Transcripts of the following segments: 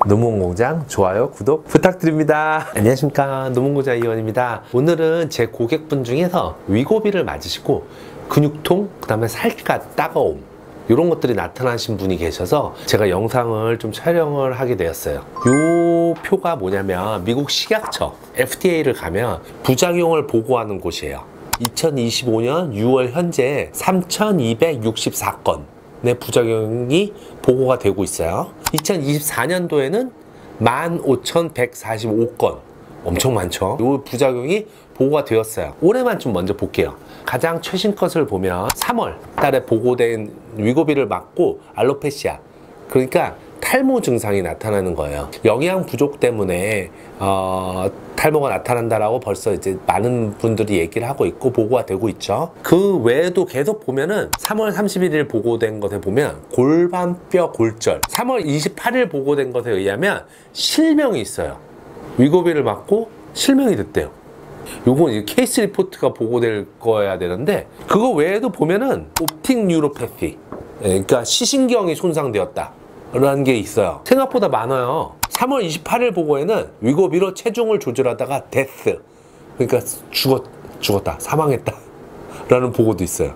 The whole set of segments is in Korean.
노무공장 좋아요, 구독 부탁드립니다. 안녕하십니까, 노무공장 이원입니다. 오늘은 제 고객분 중에서 위고비를 맞으시고 근육통, 그 다음에 살기가 따가움 이런 것들이 나타나신 분이 계셔서 제가 영상을 좀 촬영을 하게 되었어요. 요 표가 뭐냐면 미국 식약처 FDA를 가면 부작용을 보고하는 곳이에요. 2025년 6월 현재 3,264건의 부작용이 보고가 되고 있어요. 2024년도에는 15,145건, 엄청 많죠. 이 부작용이 보고가 되었어요. 올해만 좀 먼저 볼게요. 가장 최신 것을 보면 3월 달에 보고된 위고비를 맞고 알로페시아, 그러니까 탈모 증상이 나타나는 거예요. 영양 부족 때문에 탈모가 나타난다라고 벌써 이제 많은 분들이 얘기를 하고 있고 보고가 되고 있죠. 그 외에도 계속 보면은 3월 31일 보고된 것에 보면 골반뼈 골절, 3월 28일 보고된 것에 의하면 실명이 있어요. 위고비를 맞고 실명이 됐대요. 요건 이제 케이스 리포트가 보고될 거여야 되는데, 그거 외에도 보면은 옵틱 뉴로패티, 그러니까 시신경이 손상되었다 라는 게 있어요. 생각보다 많아요. 3월 28일 보고에는 위고비로 체중을 조절하다가 데스, 그러니까 죽었다, 사망했다 라는 보고도 있어요.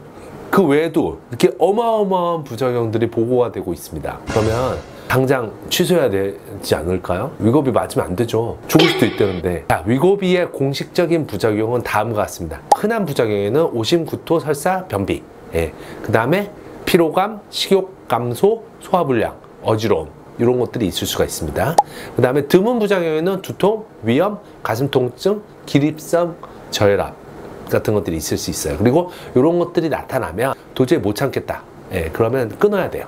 그 외에도 이렇게 어마어마한 부작용들이 보고가 되고 있습니다. 그러면 당장 취소해야 되지 않을까요? 위고비 맞으면 안 되죠. 죽을 수도 있다는데. 자, 위고비의 공식적인 부작용은 다음과 같습니다. 흔한 부작용에는 오심, 구토, 설사, 변비, 그 다음에 피로감, 식욕 감소, 소화불량, 어지러움, 이런 것들이 있을 수가 있습니다. 그 다음에 드문 부작용에는 두통, 위염, 가슴 통증, 기립성 저혈압 같은 것들이 있을 수 있어요. 그리고 이런 것들이 나타나면 도저히 못 참겠다, 그러면 끊어야 돼요.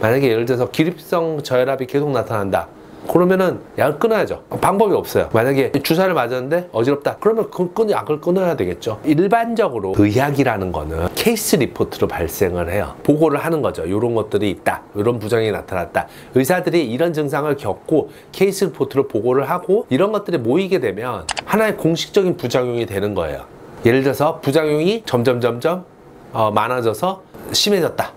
만약에 예를 들어서 기립성 저혈압이 계속 나타난다, 그러면은 약을 끊어야죠. 방법이 없어요. 만약에 주사를 맞았는데 어지럽다, 그러면 약을 끊어야 되겠죠. 일반적으로 의학이라는 거는 케이스 리포트로 발생을 해요. 보고를 하는 거죠. 이런 것들이 있다, 이런 부작용이 나타났다, 의사들이 이런 증상을 겪고 케이스 리포트로 보고를 하고 이런 것들이 모이게 되면 하나의 공식적인 부작용이 되는 거예요. 예를 들어서 부작용이 점점 많아져서 심해졌다,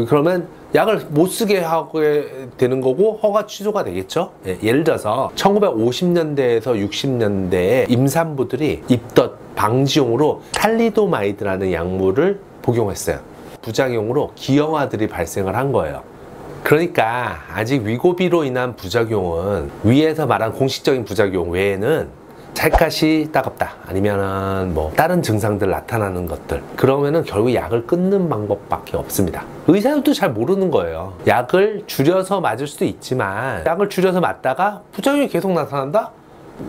그러면 약을 못 쓰게 하게 되는 거고 허가 취소가 되겠죠. 예를 들어서 1950년대에서 60년대에 임산부들이 입덧 방지용으로 탈리도마이드라는 약물을 복용했어요. 부작용으로 기형아들이 발생을 한 거예요. 그러니까 아직 위고비로 인한 부작용은 위에서 말한 공식적인 부작용 외에는 살갗이 따갑다, 아니면은 뭐 다른 증상들 나타나는 것들, 그러면은 결국 약을 끊는 방법밖에 없습니다. 의사들도 잘 모르는 거예요. 약을 줄여서 맞을 수도 있지만 약을 줄여서 맞다가 부작용이 계속 나타난다?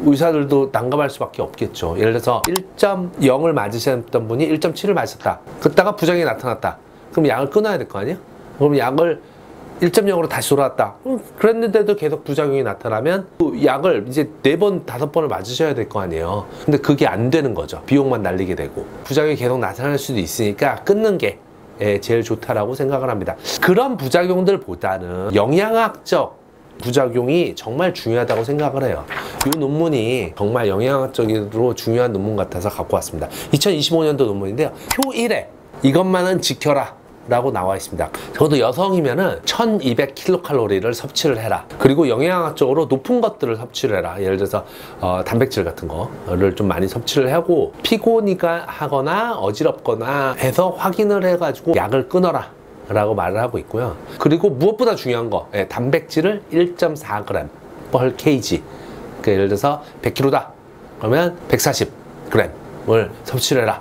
의사들도 난감할 수밖에 없겠죠. 예를 들어서 1.0을 맞으셨던 분이 1.7을 맞으셨다, 그러다가 부작용이 나타났다, 그럼 약을 끊어야 될 거 아니에요? 그럼 약을 1.0으로 다시 돌아왔다, 그랬는데도 계속 부작용이 나타나면 그 약을 이제 4번, 5번을 맞으셔야 될 거 아니에요. 근데 그게 안 되는 거죠. 비용만 날리게 되고 부작용이 계속 나타날 수도 있으니까 끊는 게 제일 좋다라고 생각을 합니다. 그런 부작용들보다는 영양학적 부작용이 정말 중요하다고 생각을 해요. 이 논문이 정말 영양학적으로 중요한 논문 같아서 갖고 왔습니다. 2025년도 논문인데요. 표 1에 이것만은 지켜라 라고 나와 있습니다. 적어도 여성이면은 1200kcal를 섭취를 해라. 그리고 영양학적으로 높은 것들을 섭취를 해라. 예를 들어서 단백질 같은 거를 좀 많이 섭취를 하고, 피곤이가 하거나 어지럽거나 해서 확인을 해가지고 약을 끊어라 라고 말을 하고 있고요. 그리고 무엇보다 중요한 거, 단백질을 1.4g per kg, 그러니까 예를 들어서 100kg다 그러면 140g을 섭취를 해라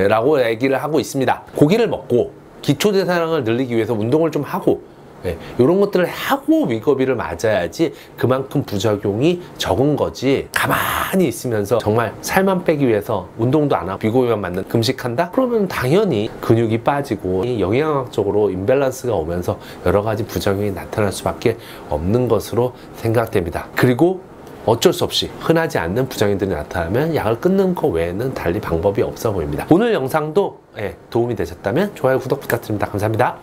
라고 얘기를 하고 있습니다. 고기를 먹고 기초대사량을 늘리기 위해서 운동을 좀 하고, 이런 것들을 하고 위고비를 맞아야지 그만큼 부작용이 적은 거지, 가만히 있으면서 정말 살만 빼기 위해서 운동도 안 하고 위고비만 맞는 금식한다? 그러면 당연히 근육이 빠지고 영양학적으로 임밸런스가 오면서 여러 가지 부작용이 나타날 수밖에 없는 것으로 생각됩니다. 그리고 어쩔 수 없이 흔하지 않는 부작용들이 나타나면 약을 끊는 것 외에는 달리 방법이 없어 보입니다. 오늘 영상도 도움이 되셨다면 좋아요, 구독 부탁드립니다. 감사합니다.